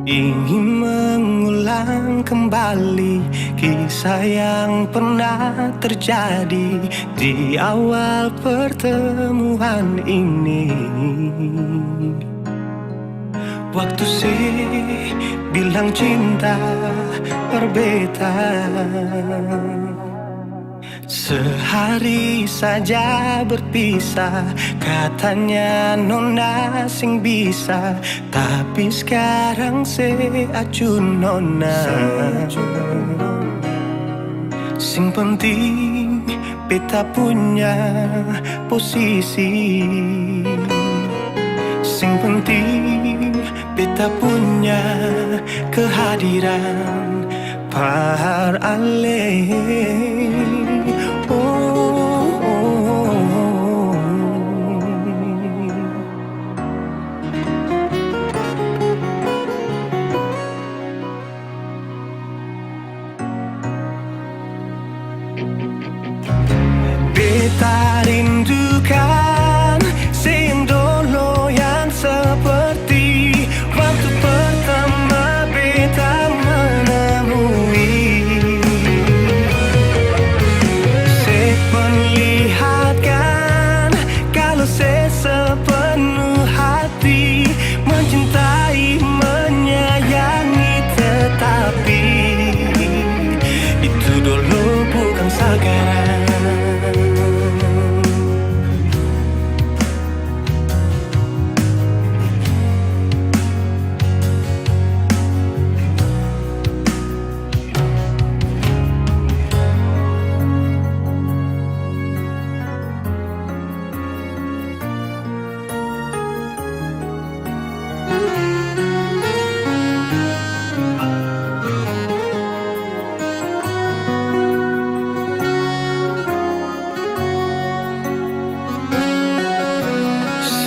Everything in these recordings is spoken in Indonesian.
Ingin mengulang kembali kisah yang pernah terjadi di awal pertemuan ini. Waktu sih bilang cinta berbeda, sehari saja berpisah. Katanya nona sing bisa, tapi sekarang se acun nona. Sing penting beta punya posisi. Sing penting beta punya kehadiran par ale. Beta rindukan yang dulu yang seperti waktu pertama beta menemui. Saya perlihatkan kalau saya sepenuh hati mencintai, menyayangi, tetapi itu dulu bukan sekarang.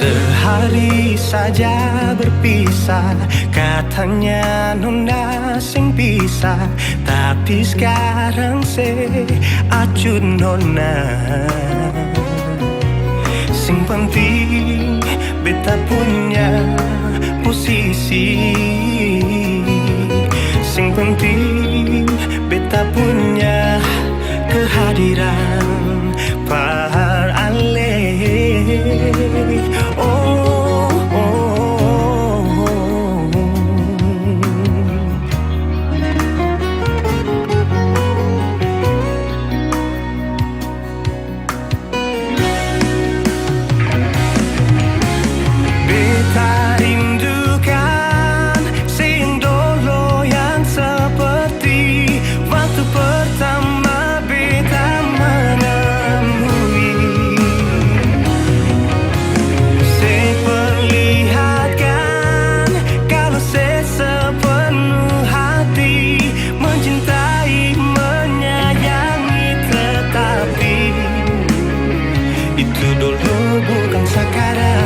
Sehari saja berpisah, katanya nona sing bisa, tapi sekarang se acun nona. Sing penting beta punya posisi. Sing penting beta punya kehadiran par ale. Beta rindukan yang dulu yang seperti waktu pertama beta menemui. Saya perlihatkan kalau saya sepenuh hati mencintai, menyayangi, tetapi itu dulu bukan sekarang.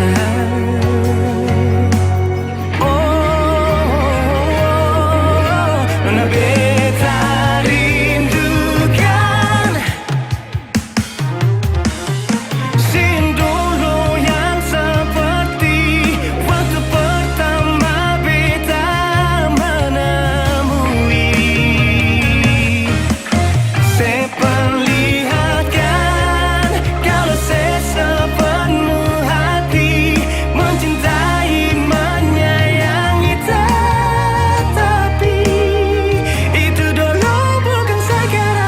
Nona beta rindukan yang dulu yang seperti waktu pertama beta menemui. Saya perlihatkan kalau saya sepenuh hati mencintai, menyayangi, tetapi itu dulu bukan sekarang.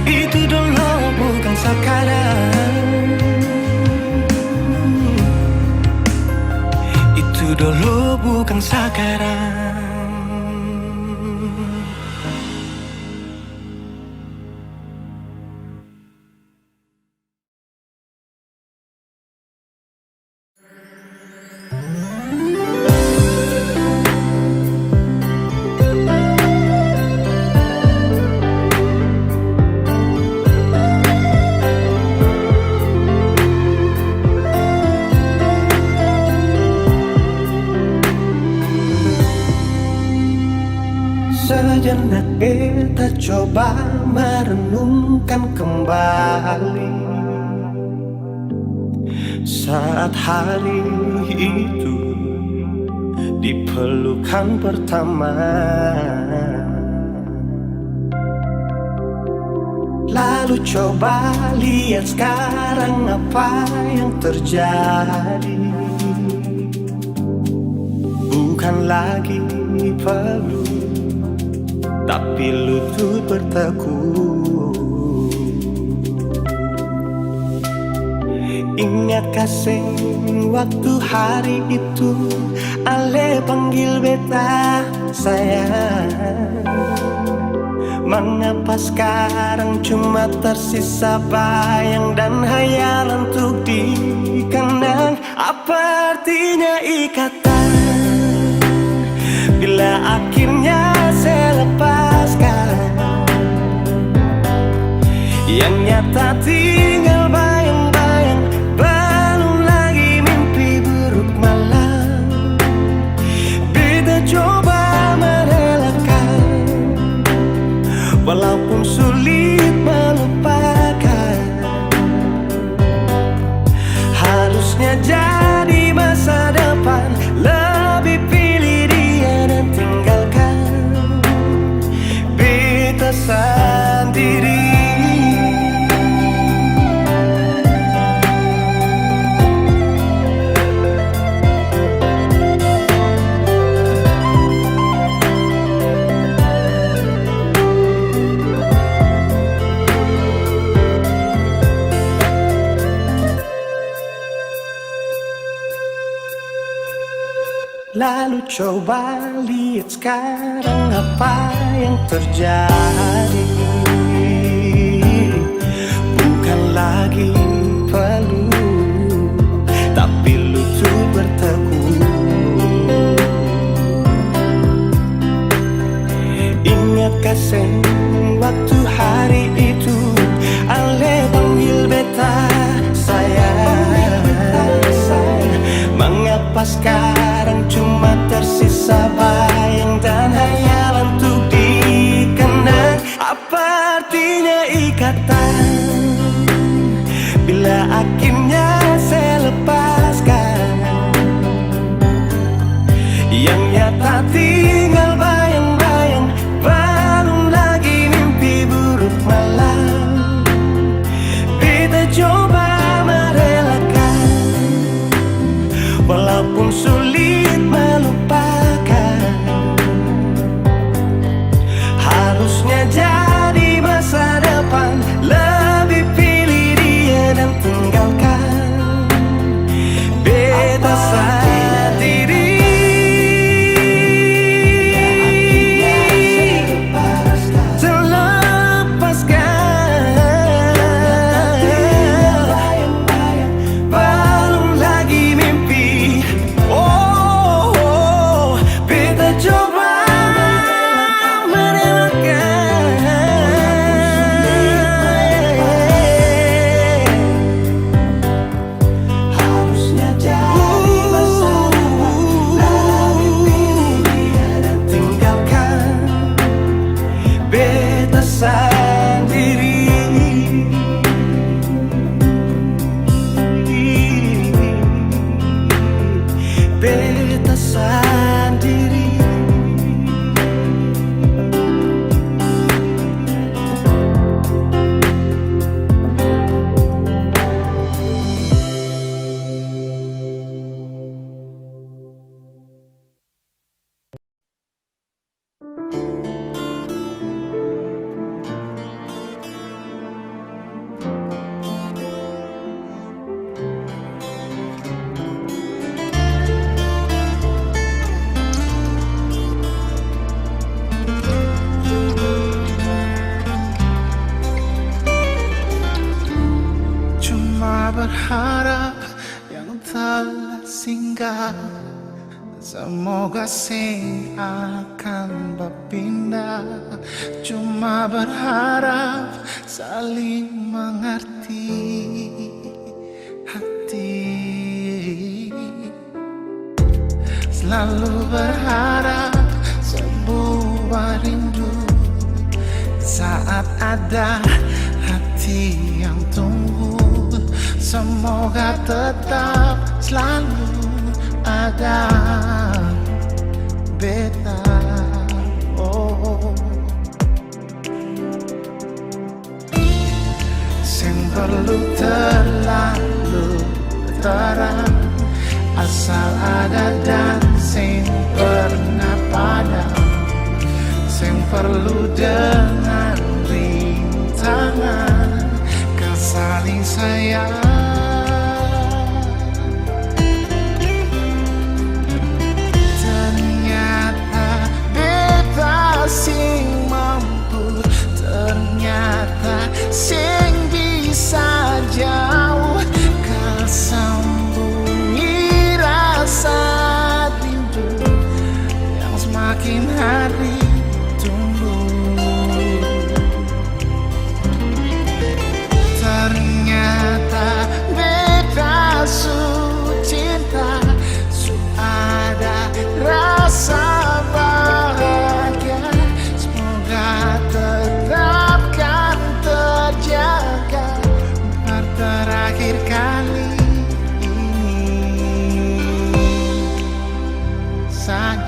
Itu dulu bukan sekarang. Itu dulu bukan sekarang. Sejenak beta coba merenungkan kembali Saat hari itu di pelukan pertama, lalu coba lihat sekarang apa yang terjadi. Bukan lagi peluk, tapi lutut bertekuk. Ingat kasih waktu hari itu Ale panggil beta sayang. Mengapa sekarang cuma tersisa bayang dan hayalan untuk dikenang? Apa artinya ikatan bila akhirnya saya lepaskan? Yang nyata tinggal bayang-bayang, belum lagi mimpi buruk malam. Beta coba merelakan, walaupun sulit melupakan. Harusnya jadi masa depan, lebih pilih dia dan tinggalkan beta sendiri. Lalu coba lihat sekarang apa yang terjadi. Bukan lagi peluk, tapi lutut bertekuk. Ingat kasih waktu hari itu Ale panggil beta sayang. Mengapa sekarang cuma tersisa bayang dan hayalan untuk dikenang? Apa artinya ikatan bila akhirnya saya lepaskan? Yang nyata tinggal bayang-bayang, belum lagi mimpi buruk malam. Beta coba merelakan, walaupun sulit melupakan. Harusnya jadi masa depan, lebih pilih dia dan tinggalkan beta sendiri. Berharap yang telah singgah, semoga sing akan berpindah. Cuma berharap saling mengerti hati. Selalu berharap sebuah rindu saat ada hati yang tumbuh. semoga tetap selalu ada beta. Oh, sing perlu terlalu terang, asal ada dan sing pernah padam, sing perlu dengan rintangan kesaling sayang. Ternyata beta sing mampu, ternyata sing bisa jauh kesembunyi rasa rindu yang semakin hari tumbuh. Ternyata beta su cinta, su ada rasa bahagia, semoga tetap kan terjaga untuk terakhir kali ini saja.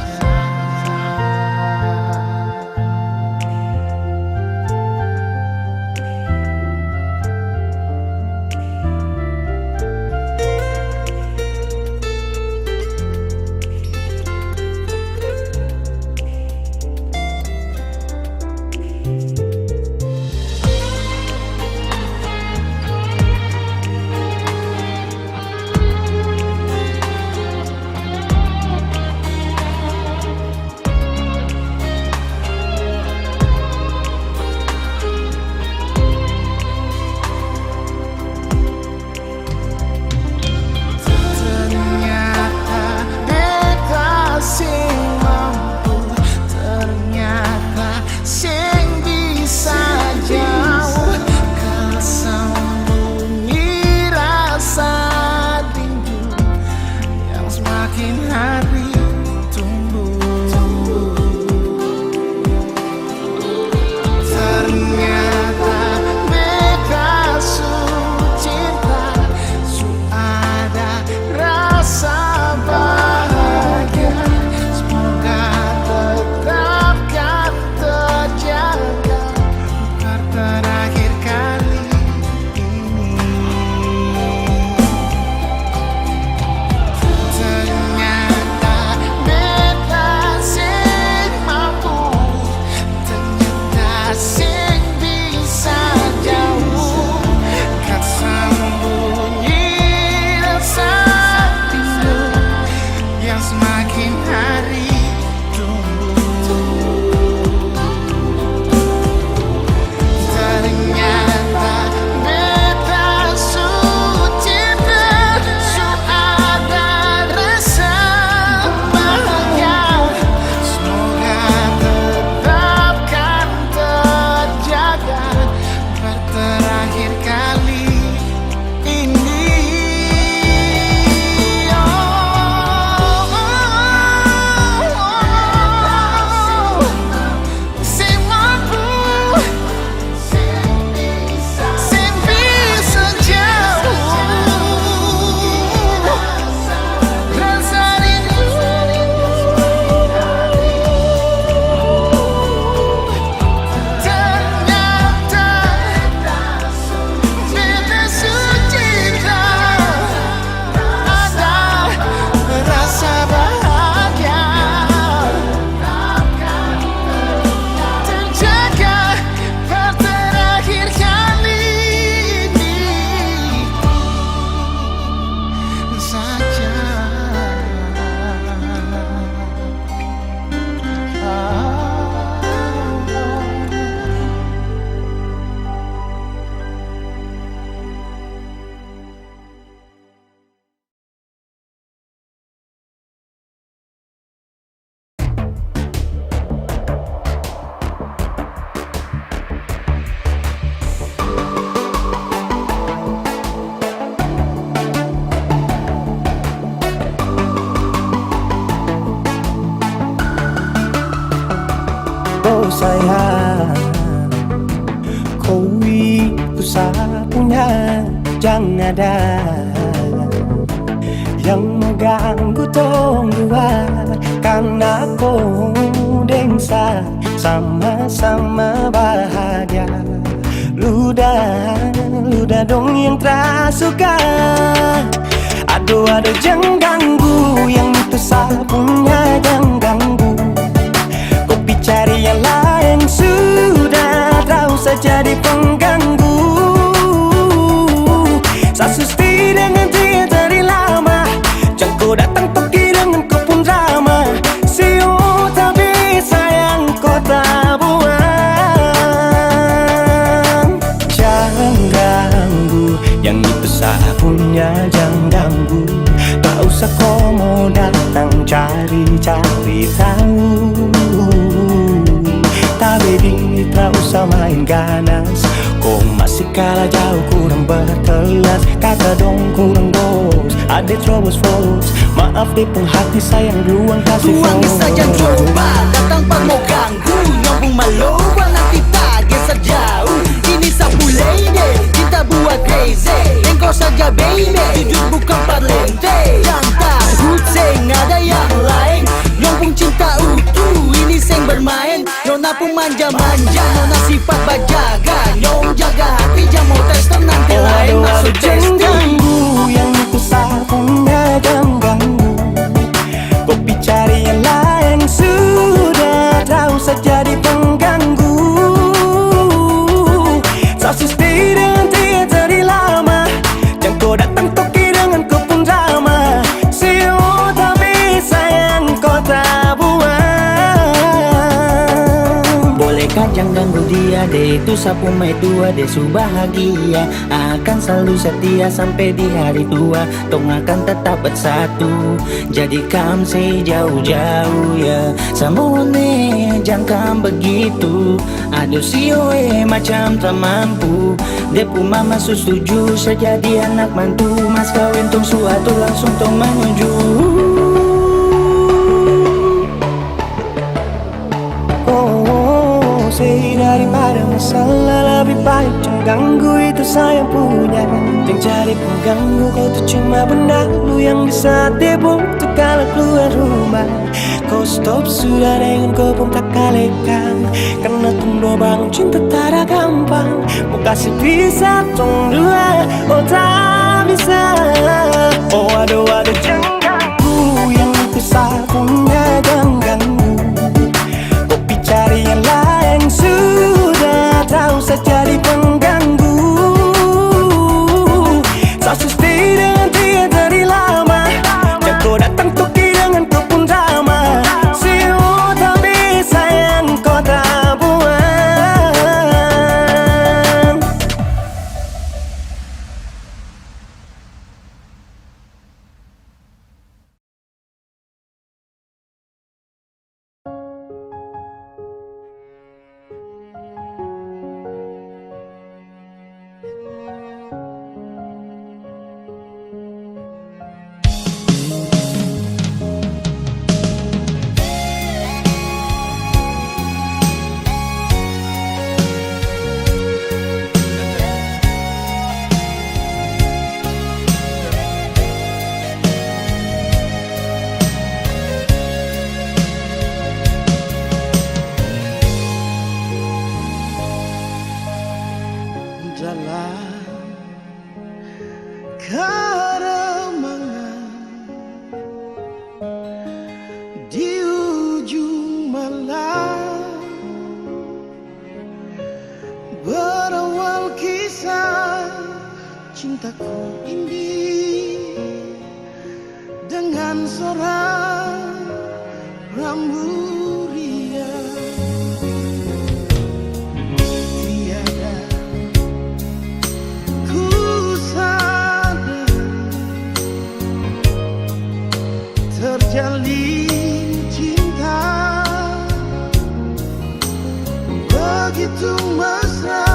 sayang, kau itu satunya bujang ada yang mengganggu tong dua, karena kau dengsa sama-sama bahagia. Luda dong yang tersuka. Aduh jangan ganggu, yang itu sapunya jangan ganggu. Kopi cari yang lain sudah, tak usah jadi pengganggu. Sasusti dengan dia dari lama, jangan kau datang pergi dengan kau pun drama. Siu tapi sayang kau tak buang. Jangan ganggu, yang itu sapunya jangan ganggu. Tak usah kau mau datang cari-cari tahu. Tapi ini tak usah main ganas, kau masih kalah jauh kurang berkelas. Kata dong kurang dos, ada terobos froze. Maaf deh pun hati sayang duluan kasih Tuang froze. saja coba, datang pak mau ganggu. Nyambung maloba nanti tak geser jauh. Ini sapu lady, kita buat crazy. Engkau saja baby, jujur bukan parlente. Yang tahu seng ada yang lain. Nyambung cinta utuh, ini seng bermain. Nona pun manja-manja, nona sifat bajaga. Nyong jaga hati, jam mau tes nanti lain masuk Jangan testing. ganggu, yang itu sapunya jangan ganggu. Kopi cari yang lain sudah, tak usah jadi pengganggu. Sasusti dengan dia dari lama, jangan kau datang toki dengan kau pun drama. Siu tapi sayang kau tak buang. Bolehkah jangan ganggu dia deh, itu sapu mai tua deh su bahagia. Akan selalu setia sampai di hari tua. Tong akan tetap bersatu, jadikan sejauh-jauh ya. Samone jangan begitu. Aduh sioe macam tak mampu. Depu mama setuju sejadi anak mantu. Mas kawin tong suatu langsung tong menuju. Daripada masalah lebih baik jangan ganggu, itu saya punya. Jangan cari pengganggu, kau tuh cuma benda lu yang bisa tipu tuh kalau keluar rumah. Kau stop sudah dengan kau pun tak kalekan, karena tunggu bangun cinta tak ada gampang. Mau kasih bisa tong dua, oh tak bisa. Oh aduh jangan ganggu, yang itu sapunya jangan ganggu. Kopi cari yang lain sudah, tak usah jadi pengganggu. Sasusti dengan dia dari lama, jangan kau datang toki dengan kau pun drama. Siu tapi sayang kau tak buang. Dalam keremangan di ujung malam, berawal kisah cintaku ini dengan seorang rambut riang. Tiada ku sadar terjalin cinta begitu mesra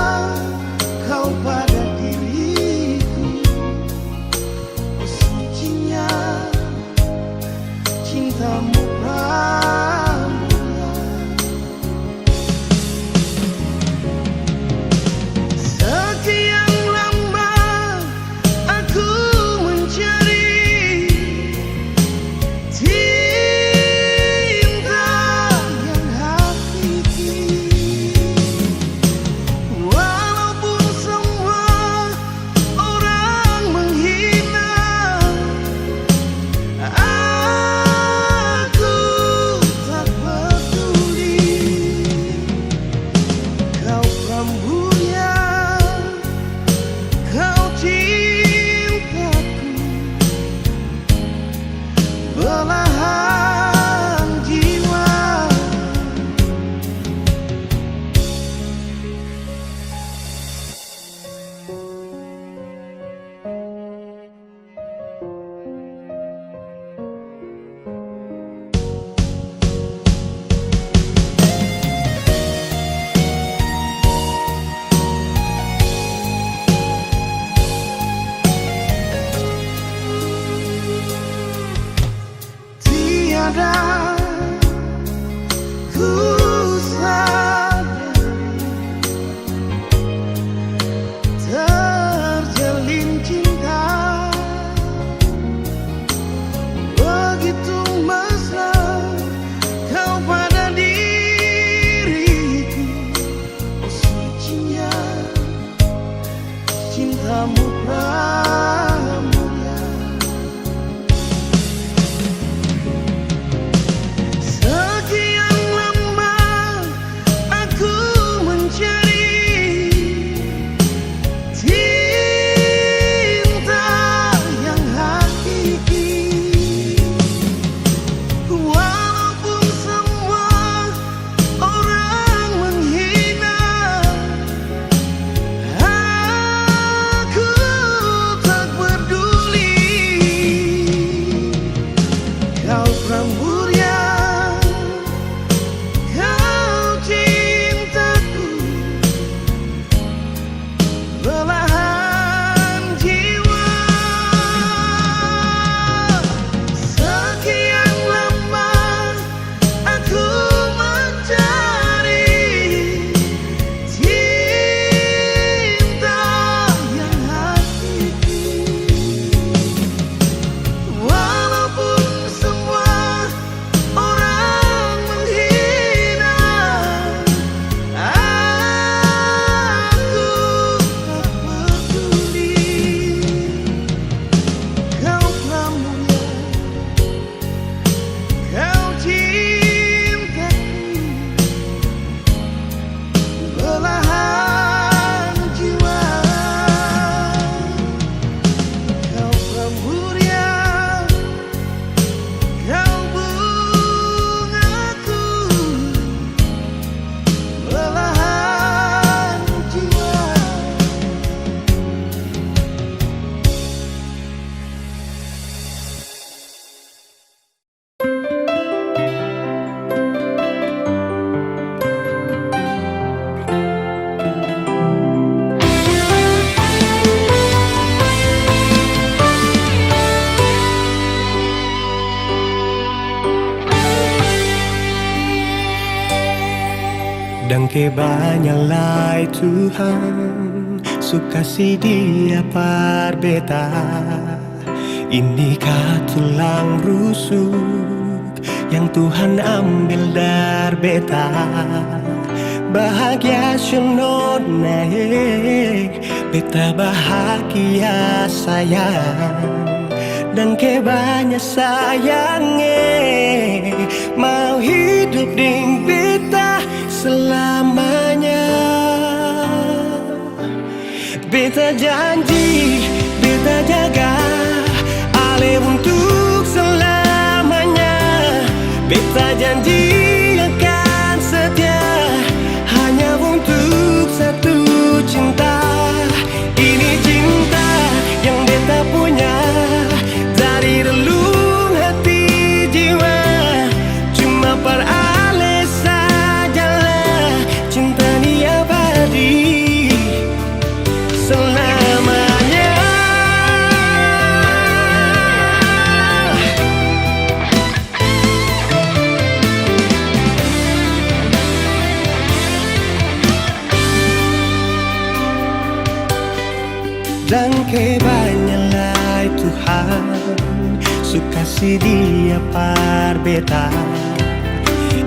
kau pada diriku. Oh, sucinya cintamu pramila. Sekian lama Dan kebanyalah Tuhan suka si dia par beta. Inikah tulang rusuk yang Tuhan ambil dari beta. Bahagia siono naik, beta bahagia sayang. Dan kebanyak sayangnya mau hidup ding beta selamanya. Beta janji, beta jaga ale untuk selamanya. Beta janji akan setia hanya untuk satu cinta. Ini cinta yang beta punya dari relung hati jiwa. Cuma per ale sajalah cinta ni abadi selamanya. Dan kebanyalah Tuhan suka si dia par beta.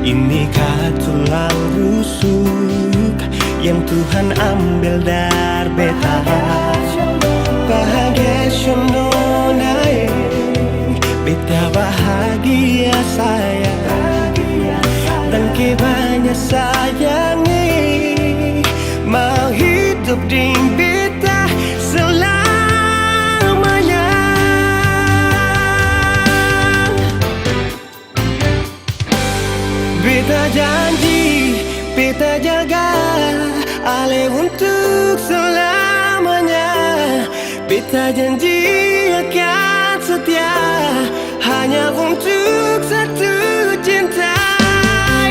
Inikah tulang rusuk yang Tuhan ambil dari beta. Bahagia siono naik, beta bahagia sayang. Dan kebanyak sayangnya mau hidup ding beta selamanya. Beta janji, beta jaga ale untuk selamanya. Beta janji akan setia hanya untuk satu cinta.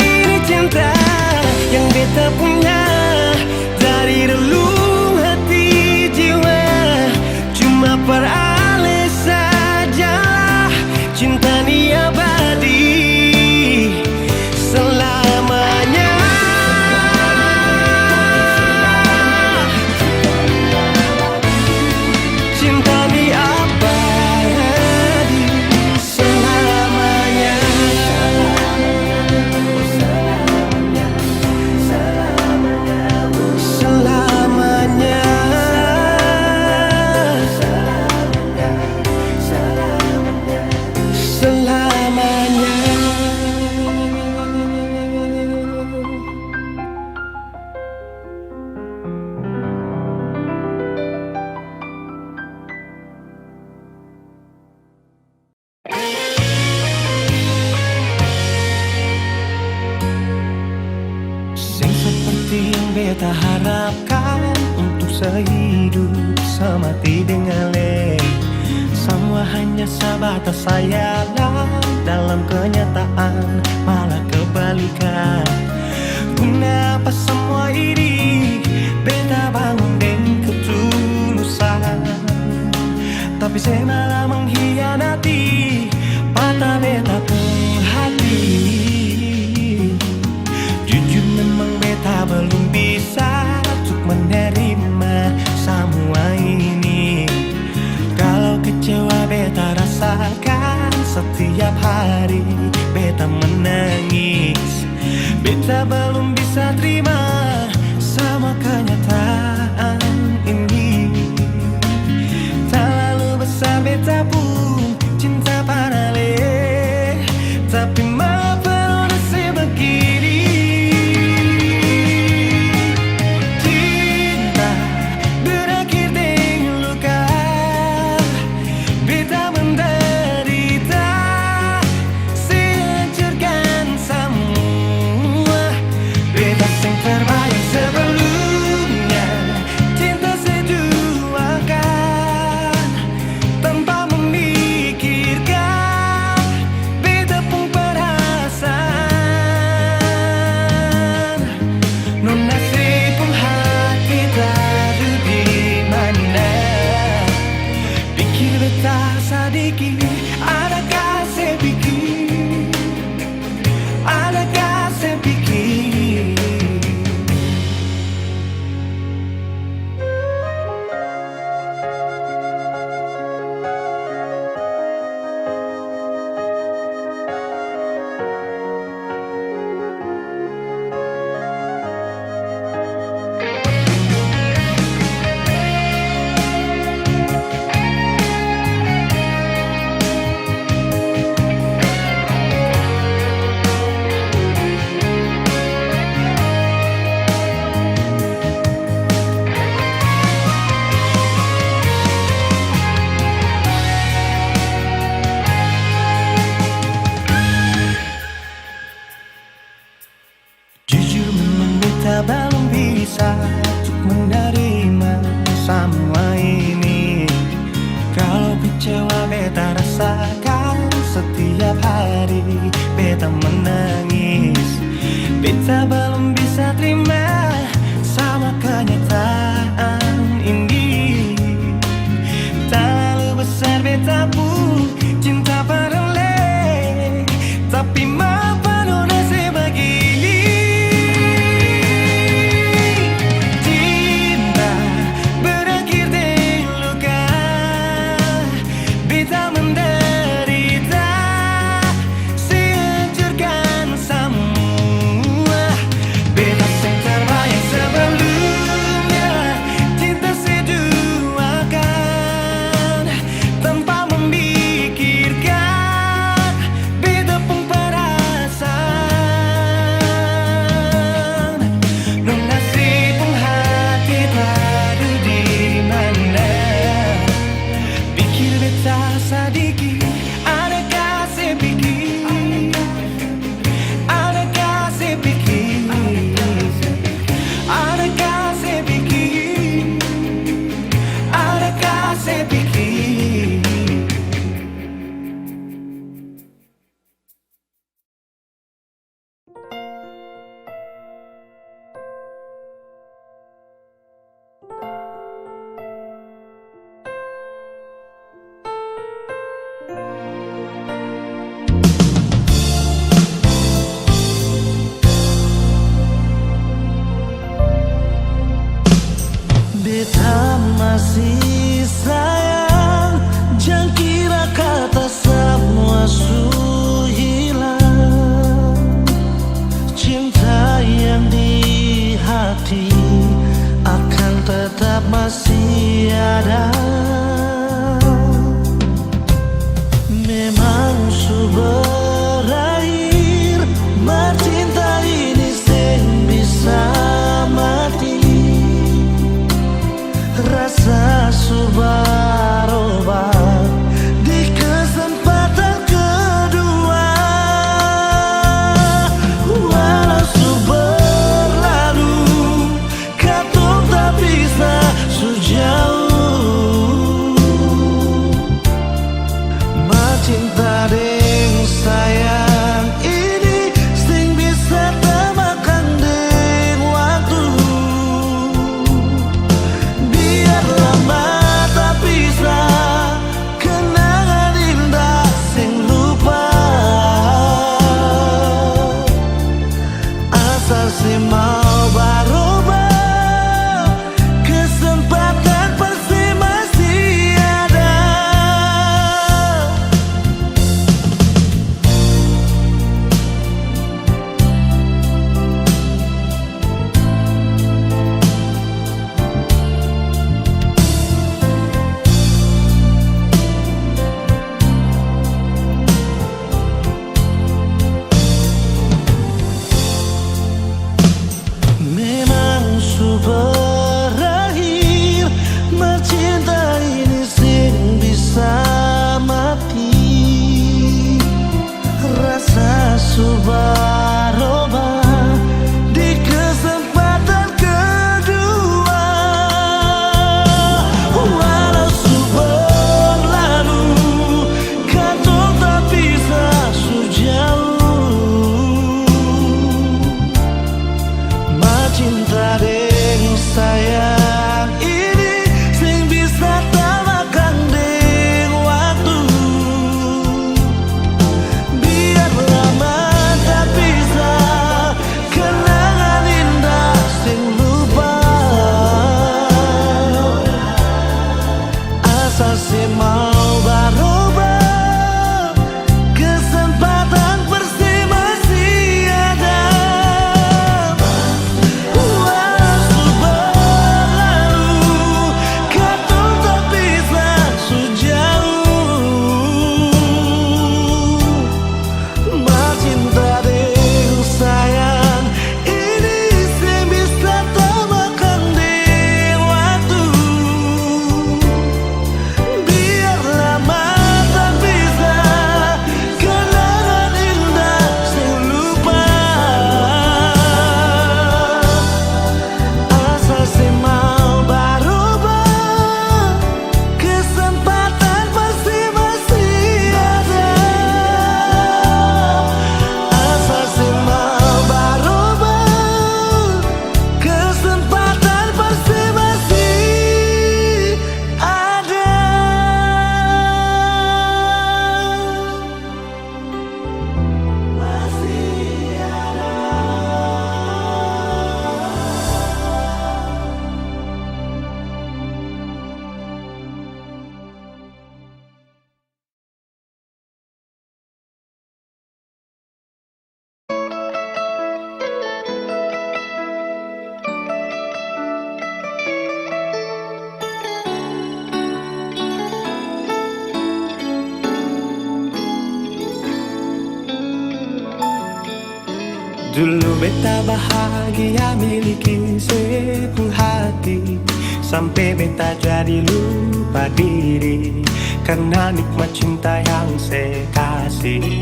Ini cinta yang beta punya dari relung hati jiwa. Cuma per ale saja cinta ni abadi selamanya. Cinta ni abadi selamanya. Selamanya. Selamanya. Sing seperti yang beta harapkan untuk sehidup semati dengan le. Semua hanya sebatas hayalan, dalam kenyataan malah kebalikan. Guna apa semua ini? Beta bangun dan ketulusan, tapi saya malah mengkhianati mata beta pun hati. Jujur memang beta belum bisa untuk menerima semua ini. Kalau kecewa beta rasakan setiap hari beta menangis. Beta belum bisa terima sama kenyataan ini. Tak lalu besar beta pun cinta panale, tapi maaf belum sebegini. Cinta berakhir dengan luka, beta menderita, sehancurkan semua. Beta sing terbayang sebelumnya, cinta seduakan tanpa memikirkan beta pun perasaan. Non nasib pun hati taruh di mana. Pikir beta sedikit, adakah saya pikir, adakah saya pikir kecewa beta rasakan setiap hari. Beta menangis, beta belum bisa terima sama kenyataan ini. Terlalu besar beta pun cinta padale, tapi mapa nona sebegini. Cinta berakhir di luka, beta menderita, sehancurkan semua. Beta yang terbayang sebelumnya, cinta seduakan tanpa memikirkan beta pun perasaan. Nung nasib pun hati tadu di mana, pikir beta sadiki, adakah sepikir, adakah sepikir, adakah sepikir, adakah sepikir. Dulu beta bahagia miliki sepenuh hati, sampai beta jadi lupa diri karena nikmat cinta yang saya kasih.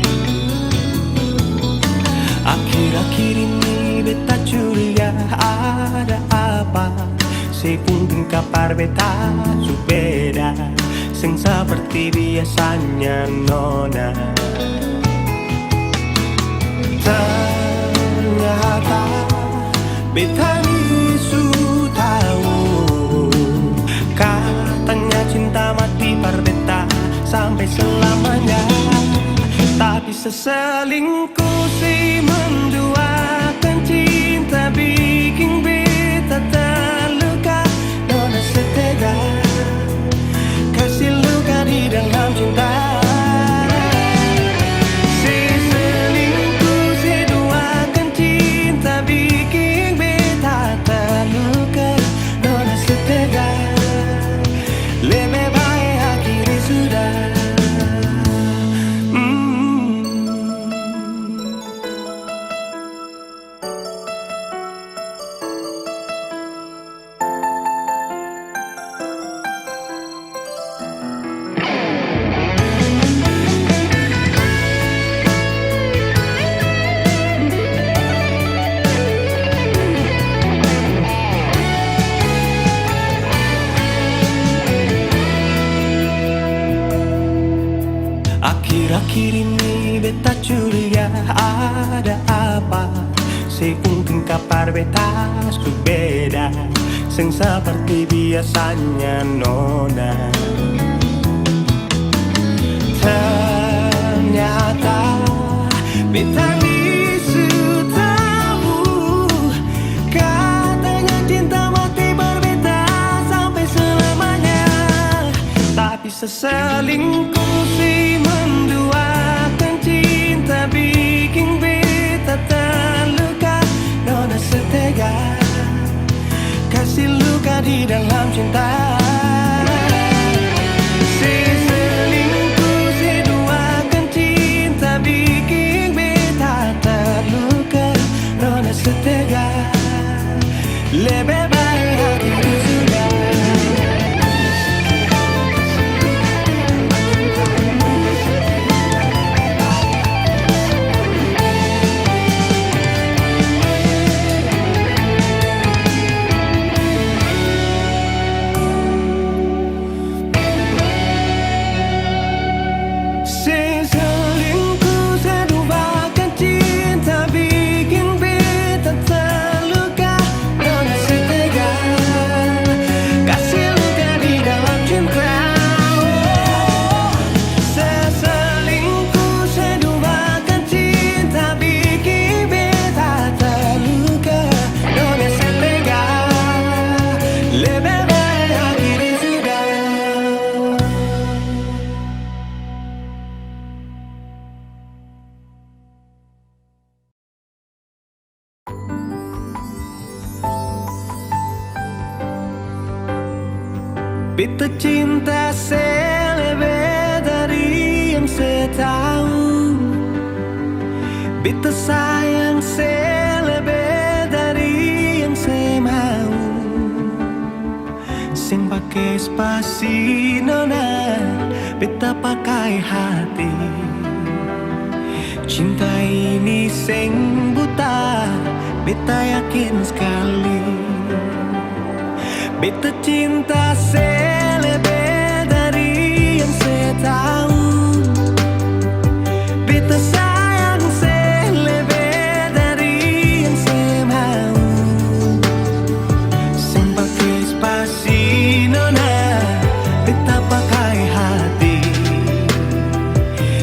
Akhir-akhir ini beta curiga ada apa, sepun kapar beta su beda, sing seperti biasanya nona. Ternyata beta ni su tahu, katanya cinta mati par beta sampai selamanya. Tapi seselingkuh si menduakan cinta bikin beta terluka. Nona setega kasih luka di dalam cinta. Si selingkuh si duakan cinta bikin beta terluka. Nona setega lebih baik akhiri sudah. Akhir-akhir ini beta curiga ada apa, sepungkin kapar beta su beda, sing seperti biasanya nona. Ternyata beta ni su tahu, katanya cinta mati berbeda sampai selamanya. Tapi seselingkuh si menduakan cinta bikin beta terluka. Nona setega kasih luka di dalam cinta. Si selingkuh si duakan cinta bikin beta terluka. Nona setega lebih baik akhiri sudah. Beta cinta selebih dari yang saya tahu, beta sayang selebih dari yang saya mau. Sing pakai spasi nona, beta pakai hati. Cinta ini sing buta, beta yakin sekali. Beta cinta selebih dari yang saya tahu, beta sayang selebih dari yang saya mau. Sing pakai spasi nona, beta pakai hati.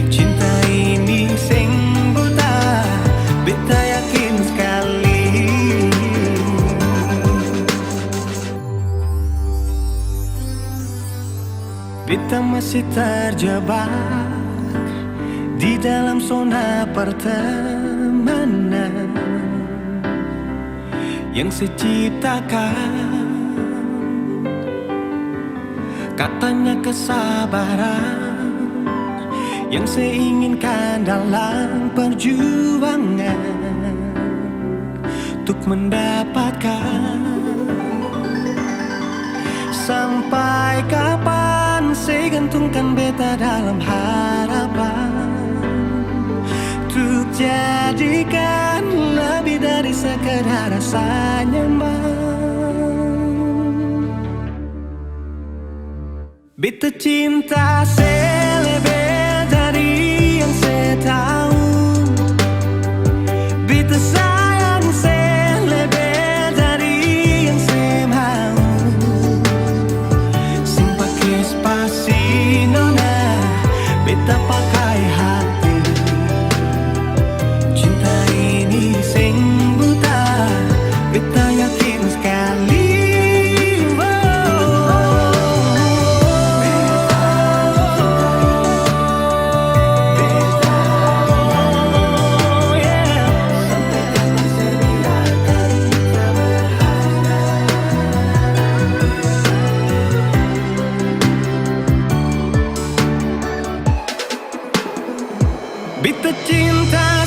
Cinta ini sing buta, beta yakin sekali. Beta masih terjebak di dalam zona pertemanan yang saya ciptakan. Katanya kesabaran yang saya inginkan dalam perjuangan. untuk mendapatkan. Sampai kapan saya gantungkan beta dalam harapan untuk jadikan lebih dari sekedar rasa nyaman. Beta cinta saya lebih dari yang saya tahu. Beta sayang saya lebih dari yang saya mau. Sing pakai spasi nona, beta pakai hati. Cinta ini sing buta, beta yakin sekali. Beta cinta